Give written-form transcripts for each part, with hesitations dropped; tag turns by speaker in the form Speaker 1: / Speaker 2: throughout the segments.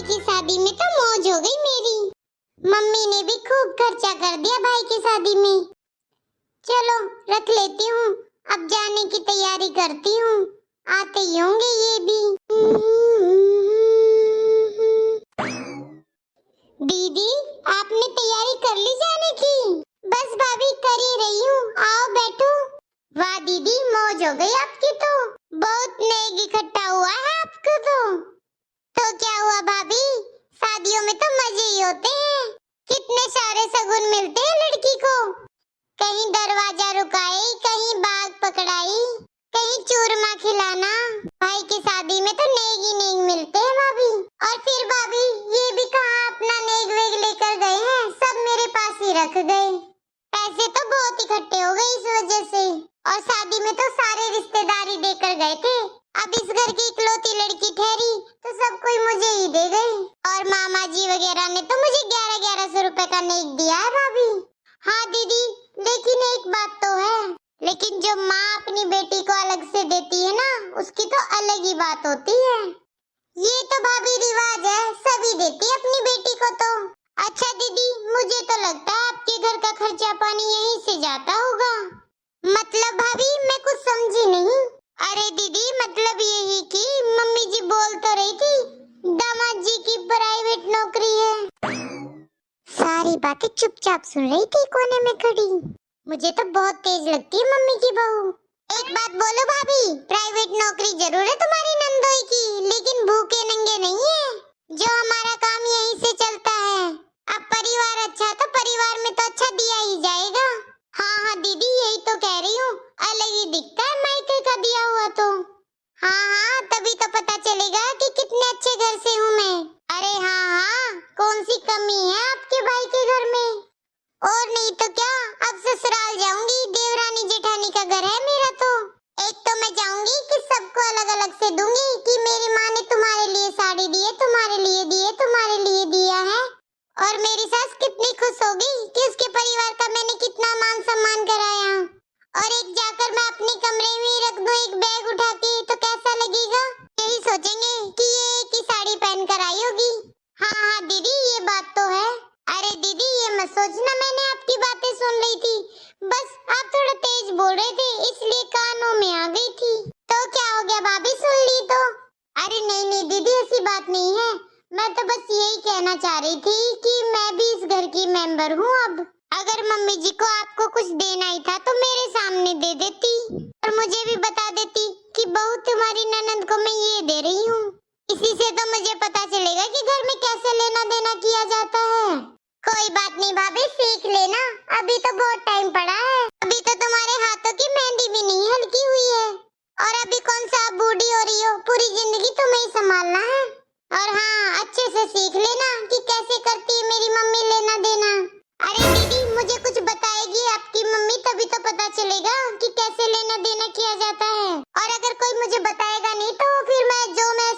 Speaker 1: की शादी में तो मौज हो गई मेरी। मम्मी ने भी खूब खर्चा कर दिया भाई की शादी में। चलो रख लेती हूँ, अब जाने की तैयारी करती हूँ, आते ही होंगे ये भी। दीदी आपने तैयारी कर ली जाने की? बस भाभी कर ही रही हूँ, आओ बैठो। वाह दीदी मौज हो गई आपकी तो, बहुत नेक इकट्ठा हुआ है आपको तो क्या हुआ भाभी, शादियों में तो मजे ही होते हैं, कितने सारे शगुन मिलते हैं लड़की को। कहीं दरवाजा रुकाई, कहीं बाग पकड़ाई, कहीं चूरमा खिलाना। भाई की शादी में तो नेक ही नेक मिलते हैं भाभी। और फिर भाभी ये भी कहाँ अपना नेक वेग लेकर गए हैं, सब मेरे पास ही रख गए। पैसे तो बहुत इकट्ठे हो गए इस वजह से, और शादी में तो सारे रिश्तेदारी देकर गए थे। अब इस घर की इकलौती लड़की ठहरी तो सब कोई मुझे ही दे गए। और मामा जी वगैरह ने तो मुझे 1100 रुपए का नेक दिया है भाभी। हाँ दीदी, लेकिन एक बात तो है, लेकिन जो माँ अपनी बेटी को अलग से देती है ना, उसकी तो अलग ही बात होती है। ये तो भाभी रिवाज है, सभी देती है अपनी बेटी को तो। अच्छा दीदी, मुझे तो लगता है आपके घर का खर्चा पानी यहीं से जाता होगा। मतलब भाभी मैं कुछ समझी नहीं। अरे दीदी मतलब यही कि मम्मी जी बोल तो रही थी दामाद जी की प्राइवेट नौकरी है। सारी बातें चुपचाप सुन रही थी कोने में खड़ी। मुझे तो बहुत तेज लगती है मम्मी की बहू। एक बात बोलो भाभी, प्राइवेट नौकरी जरूर है तुम्हारी नंदोई की, लेकिन भूखे नंगे नहीं है, जो हमारा काम यहीं से चलता है। अब परिवार अच्छा तो परिवार में तो अच्छा दिया ही जाएगा। हाँ हाँ दीदी यही तो कह रही हूँ, अलग ही दिखता है मायके का दिया हुआ तो। हाँ हाँ तभी तो पता चलेगा कि कितने अच्छे घर से हूँ मैं। अरे हाँ हाँ, कौन सी कमी है आपके भाई के घर में। और नहीं तो क्या, अब ससुराल जाऊंगी, देवरानी जेठानी का घर है मेरा तो। एक तो मैं जाऊंगी कि सबको अलग अलग से दूंगी कि मेरी माँ ने तुम्हारे लिए साड़ी दी है, तुम्हारे लिए दी है, तुम्हारे लिए दिया है। और मेरी सास कितनी खुश होगी कि उसके परिवार का मैंने कितना मान सम्मान कराया। और एक जाकर मैं अपने कमरे में रख दूं एक बैग उठा के तो कैसा लगेगा, यही सोचेंगे कि ये एक ही साड़ी पहन कर आई होगी। हाँ हाँ दीदी ये बात तो है। अरे दीदी ये मत सोचना मैंने आपकी बातें सुन रही थी, बस आप थोड़ा तेज बोल रहे थे इसलिए कानों में आ गई थी। तो क्या हो गया भाभी, सुन ली तो? अरे नहीं नहीं दीदी ऐसी बात नहीं है, मैं तो बस यही कहना चाह रही थी कि मैं भी इस घर की मेंबर हूँ। अब अगर मम्मी जी को आपको कुछ देना ही था तो मेरे सामने दे देती, और मुझे भी बता देती कि बहू तुम्हारी ननद को मैं ये दे रही हूँ। इसी से तो मुझे पता चलेगा कि घर में कैसे लेना देना किया जाता है। कोई बात नहीं भाभी, सीख लेना, अभी तो बहुत टाइम पड़ा है। अभी तो तुम्हारे हाथों की मेहंदी भी नहीं हल्की हुई है, और अभी कौन सा आप बूढ़ी हो रही हो, पूरी जिंदगी तुम्हें ही संभालना है। और हाँ अच्छे से सीख लेना कि कैसे करती है मेरी मम्मी लेना देना। अरे दीदी मुझे कुछ बताएगी आपकी मम्मी, तभी तो पता चलेगा कि कैसे लेना देना किया जाता है। और अगर कोई मुझे बताएगा नहीं तो फिर मैं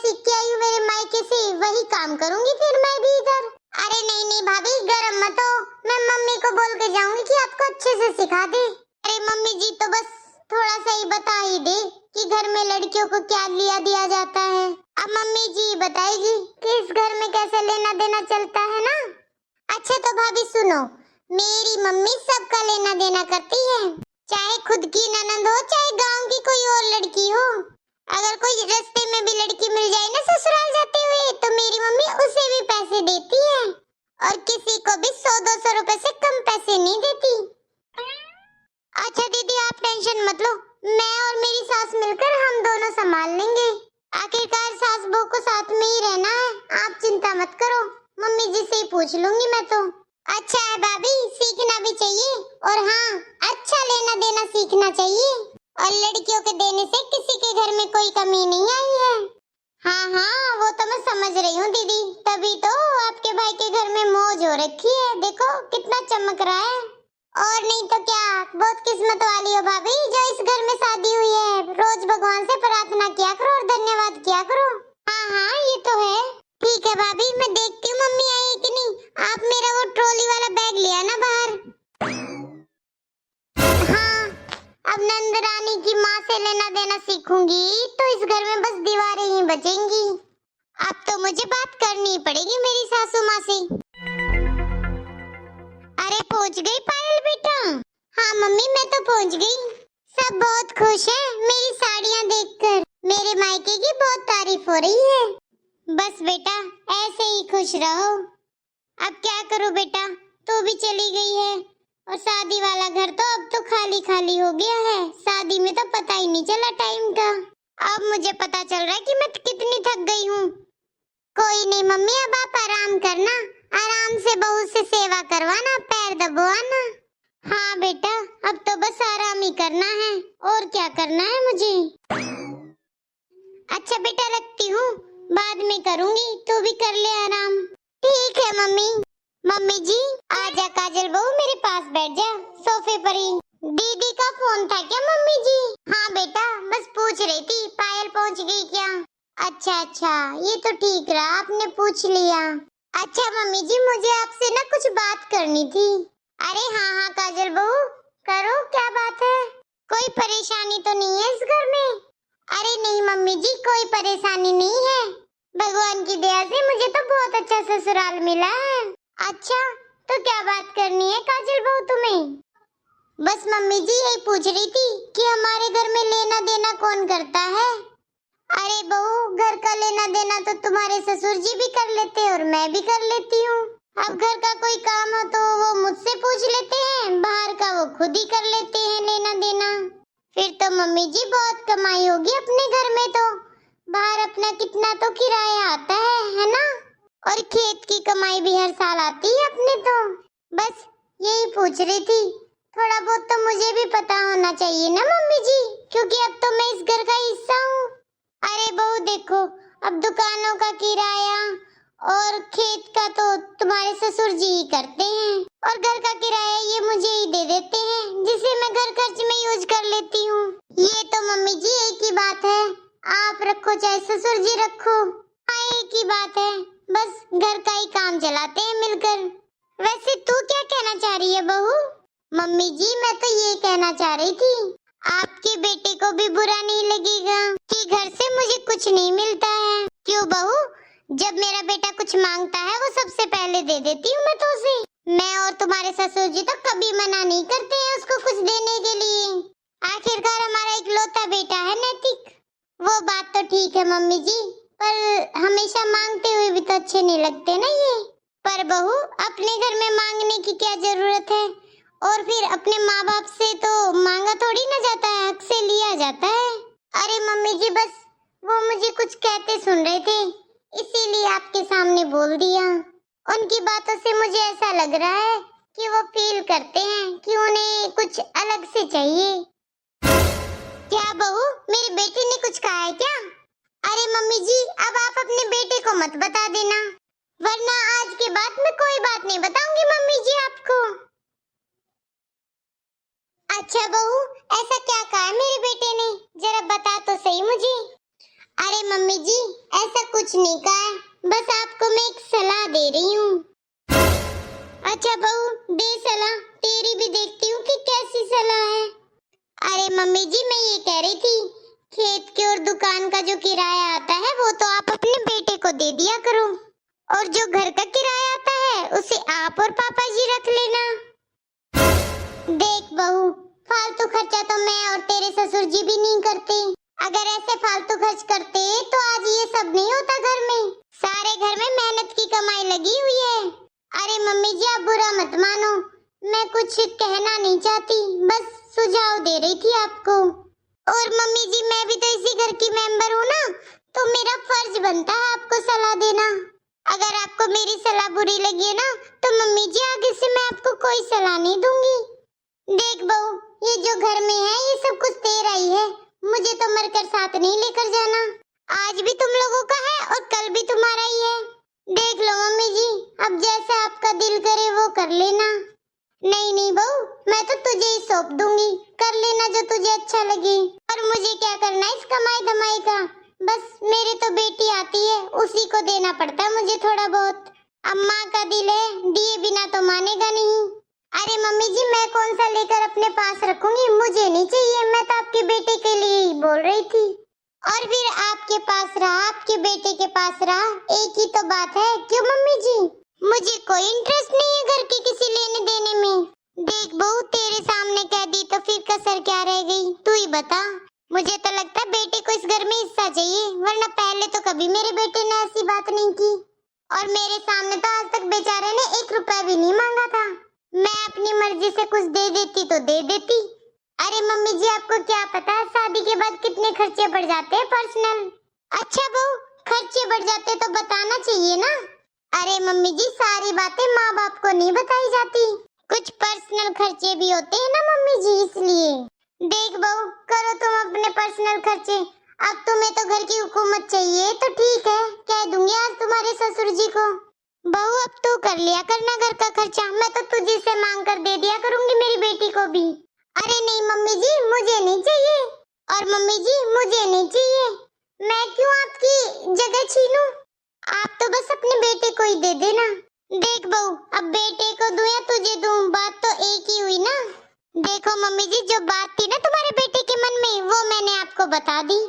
Speaker 1: सीख के आई हूँ मेरे मायके से वही काम करूंगी फिर मैं भी इधर। अरे नहीं नहीं भाभी गरम मत हो, मैं मम्मी को बोल के जाऊंगी कि आपको अच्छे से सिखा दे। अरे मम्मी जी तो बस थोड़ा सा ही बता ही दे कि घर में लड़कियों को क्या लिया दिया जाता है। अब मम्मी जी बताएगी कि इस घर में कैसे लेना देना चलता है ना। अच्छा तो भाभी सुनो, मेरी मम्मी सबका लेना देना करती है, चाहे खुद की ननद हो चाहे गांव की कोई और लड़की हो। अगर कोई रास्ते में भी लड़की मिल जाए ना ससुराल जाते हुए तो मेरी मम्मी उसे भी पैसे देती है, और किसी को भी 100-200 रुपए से कम पैसे नहीं देती। अच्छा दीदी आप टेंशन मत लो, मैं और मेरी सास मिलकर हम दोनों संभाल लेंगे। आखिरकार सास बहू को साथ में ही रहना है, आप चिंता मत करो, मम्मी जी से ही पूछ लूंगी मैं तो। अच्छा है भाभी, सीखना भी चाहिए, और हाँ अच्छा लेना देना सीखना चाहिए, और लड़कियों के देने से किसी के घर में कोई कमी नहीं आई है। हाँ हाँ वो तो मैं समझ रही हूँ दीदी, तभी तो आपके भाई के घर में मौज हो रखी है, देखो कितना चमक रहा है। और नहीं तो क्या, बहुत किस्मत वाली हो भाभी जो इस घर में शादी हुई है। रोज भगवान से प्रार्थना किया करो और धन्यवाद किया करो। हाँ हाँ ये तो है। ठीक है भाभी मैं देखती हूँ मम्मी आई है कि नहीं, आप मेरा वो ट्रॉली वाला बैग ले आना बाहर। हाँ अब नंदरानी की माँ से लेना देना सीखूंगी तो इस घर में बस दीवारें ही बचेंगी। अब तो मुझे बात करनी पड़ेगी मेरी सासू माँ से। अरे पहुँच गई पायल बेटा? हाँ मम्मी मैं तो पहुँच गई। सब बहुत खुश हैं मेरी साड़ियाँ देखकर। मेरे मायके की बहुत तारीफ हो रही है। बस बेटा ऐसे ही खुश रहो। अब क्या करूँ बेटा, तू भी चली गई है और शादी वाला घर तो अब तो खाली खाली हो गया है। शादी में तो पता ही नहीं चला टाइम का। अब मुझे पता चल रहा है कि मैं कितनी थक गई हूँ। कोई नहीं मम्मी, अब आप आराम करना, आराम से बहू से सेवा करवाना, पैर दबवाना। हाँ बेटा अब तो बस आराम ही करना है, और क्या करना है मुझे। अच्छा बेटा रखती हूँ, बाद में करूँगी, तू भी कर ले आराम। ठीक है मम्मी। मम्मी जी आजा काजल बहू, मेरे पास बैठ जा सोफे पर ही। दीदी का फोन था क्या मम्मी जी? हाँ बेटा बस पूछ रही थी पायल पहुँच गई क्या। अच्छा अच्छा ये तो ठीक रहा आपने पूछ लिया। अच्छा मम्मी जी मुझे आपसे ना कुछ बात करनी थी। अरे हाँ हाँ काजल बहू करो, क्या बात है? कोई परेशानी तो नहीं है इस घर में? अरे नहीं मम्मी जी कोई परेशानी नहीं है, भगवान की दया से मुझे तो बहुत अच्छा ससुराल मिला है। अच्छा तो क्या बात करनी है काजल बहू तुम्हें? बस मम्मी जी यही पूछ रही थी कि हमारे घर में लेना देना कौन करता है। अरे बहू घर का लेना देना तो तुम्हारे ससुर जी भी कर लेते हैं और मैं भी कर लेती हूँ। अब घर का कोई काम हो तो वो मुझसे पूछ लेते हैं, बाहर का वो खुद ही कर लेते हैं लेना देना। फिर तो मम्मी जी बहुत कमाई होगी अपने घर में, तो बाहर अपना कितना तो किराया आता है ना? और खेत की कमाई भी हर साल आती है अपने। तो बस यही पूछ रही थी, थोड़ा बहुत तो मुझे भी पता होना चाहिए ना मम्मी जी, क्योंकि अब तो मैं इस घर का हिस्सा हूँ। अरे बहू देखो अब दुकानों का किराया और खेत का तो तुम्हारे ससुर जी ही करते हैं, और घर का किराया ये मुझे ही दे देते हैं, जिसे मैं घर खर्च में यूज कर लेती हूँ। ये तो मम्मी जी एक ही बात है, आप रखो चाहे ससुर जी रखो, हाँ एक ही बात है, बस घर का ही काम चलाते हैं मिलकर। वैसे तू क्या कहना चाह रही है बहू? मम्मी जी मैं तो ये कहना चाह रही थी, आपके बेटे को भी बुरा नहीं लगेगा कि घर से मुझे कुछ नहीं मिलता है। क्यों बहू, जब मेरा बेटा कुछ मांगता है वो सबसे पहले दे देती हूँ मैं तो उसे। मैं और तुम्हारे ससुर जी तो कभी मना नहीं करते हैं उसको कुछ देने के लिए। आखिरकार हमारा इकलौता बेटा है नैतिक। वो बात तो ठीक है मम्मी जी, पर हमेशा मांगते हुए भी तो अच्छे नहीं लगते ना ये। पर बहू अपने घर में मांगने की क्या जरूरत है, और फिर अपने माँ बाप से तो मांगा थोड़ी ना जाता है, हक से लिया जाता है। अरे मम्मी जी बस वो मुझे कुछ कहते सुन रहे थे, इसीलिए आपके सामने बोल दिया। उनकी बातों से मुझे ऐसा लग रहा है कि वो फील करते हैं कि उन्हें कुछ अलग से चाहिए। क्या बहू मेरी बेटी ने कुछ कहा है क्या? अरे मम्मी जी अब आप अपने बेटे को मत बता देना, वरना आज के बाद मैं कोई बात नहीं बताऊंगी मम्मी जी आपको। अच्छा बहू ऐसा क्या कहा है मेरे बेटे ने, जरा बता तो सही मुझे। अरे मम्मी जी ऐसा कुछ नहीं कहा है, बस आपको मैं एक सलाह दे रही हूँ। अच्छा बहू दे सलाह, तेरी भी देखती हूँ कि कैसी सलाह है। अरे मम्मी जी मैं ये कह रही थी, खेत के और दुकान का जो किराया आता है वो तो आप अपने बेटे को दे दिया करो, और जो घर का किराया आता है उसे आप और पापा जी रख लेना। देख बहू फालतू खर्चा तो मैं और तेरे ससुर जी भी नहीं करते। अगर ऐसे फालतू खर्च करते तो आज ये सब नहीं होता घर में। सारे घर में मेहनत की कमाई लगी हुई है। अरे मम्मी जी आप बुरा मत मानो, मैं कुछ कहना नहीं चाहती, बस सुझाव दे रही थी आपको। और मम्मी जी मैं भी तो इसी घर की मेंबर हूँ ना, तो मेरा फर्ज बनता है आपको सलाह देना। अगर आपको मेरी सलाह बुरी लगी है ना तो मम्मी जी आगे से मैं आपको कोई सलाह नहीं दूंगी। देख बहू ये जो घर में है ये सब कुछ तेरा ही है, मुझे तो मरकर साथ नहीं लेकर जाना। आज भी तुम लोगों का है और कल भी तुम्हारा ही है। देख लो मम्मी जी अब जैसा आपका दिल करे वो कर लेना। नहीं नहीं बहू मैं तो तुझे ही सौंप दूंगी, कर लेना जो तुझे अच्छा लगे। और मुझे क्या करना है इस कमाई धमाई का, बस मेरी तो बेटी आती है उसी को देना पड़ता है मुझे थोड़ा बहुत। अम्मा का दिल है, दिए बिना तो मानेगा नहीं। अरे मम्मी जी मैं कौन सा लेकर अपने पास रखूंगी, मुझे नहीं चाहिए, मैं तो आपके बेटे के लिए ही बोल रही थी। और फिर आपके पास रहा, आपके बेटे के पास रहा, एक ही तो बात है। क्यों मम्मी जी? मुझे कोई इंटरेस्ट नहीं है घर के किसी लेने देने में। देख बहू, तेरे सामने कह दी तो फिर कसर क्या रह गई, तू ही बता। मुझे तो लगता है बेटे को इस घर में हिस्सा चाहिए, वरना पहले तो कभी मेरे बेटे ने ऐसी बात नहीं की। और मेरे सामने तो आज तक बेचारे ने 1 रुपया भी नहीं मांगा था। मैं अपनी मर्जी से कुछ दे देती तो दे देती। अरे मम्मी जी, आपको क्या पता है शादी के बाद कितने खर्चे बढ़ जाते हैं पर्सनल। अच्छा बहू, खर्चे बढ़ जाते तो बताना चाहिए ना। अरे मम्मी जी, सारी बातें माँ बाप को नहीं बताई जाती, कुछ पर्सनल खर्चे भी होते हैं ना मम्मी जी, इसलिए। देख बहू, करो तुम अपने पर्सनल खर्चे। अब तुम्हें तो घर की हुकूमत चाहिए तो ठीक है, कह दूंगी आज तुम्हारे ससुर जी को। बहू अब तू कर लिया करना घर का खर्चा, मैं तो तुझे से मांग कर दे दिया करूंगी मेरी बेटी को भी। अरे नहीं मम्मी जी, मुझे नहीं चाहिए। और मम्मी जी, मुझे नहीं चाहिए। मैं क्यों आपकी जगह छीनूं? आप तो बस अपने बेटे को ही दे देना। देख बहू, अब बेटे को दूं या तुझे दूं, बात तो एक ही हुई ना। देखो मम्मी जी, जो बात थी ना तुम्हारे बेटे के मन में, वो मैंने आपको बता दी।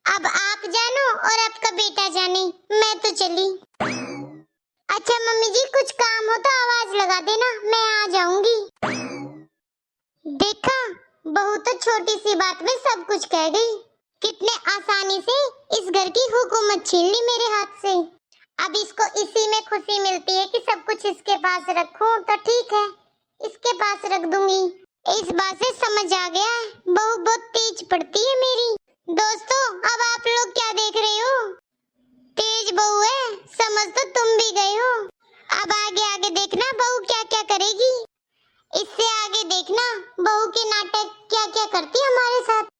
Speaker 1: अब आप जानो और आपका बेटा जाने, मैं तो चली। अच्छा मम्मी जी, कुछ काम हो तो आवाज लगा देना, मैं आ जाऊंगी। देखा, बहू तो छोटी सी बात में सब कुछ कह गई। कितने आसानी से इस घर की हुकूमत छीन ली मेरे हाथ से। अब इसको इसी में खुशी मिलती है कि सब कुछ इसके पास रखूं, तो ठीक है, इसके पास रख दूंगी। इस बात से समझ आ गया है, बहू बहुत तेज पड़ती है मेरी। दोस्तों, अब आप लोग क्या देख रहे हो? तेज बहू है, समझ तो तुम भी गए हो। अब आगे आगे देखना बहू क्या क्या करेगी। इससे आगे देखना बहू के नाटक क्या क्या करती है हमारे साथ।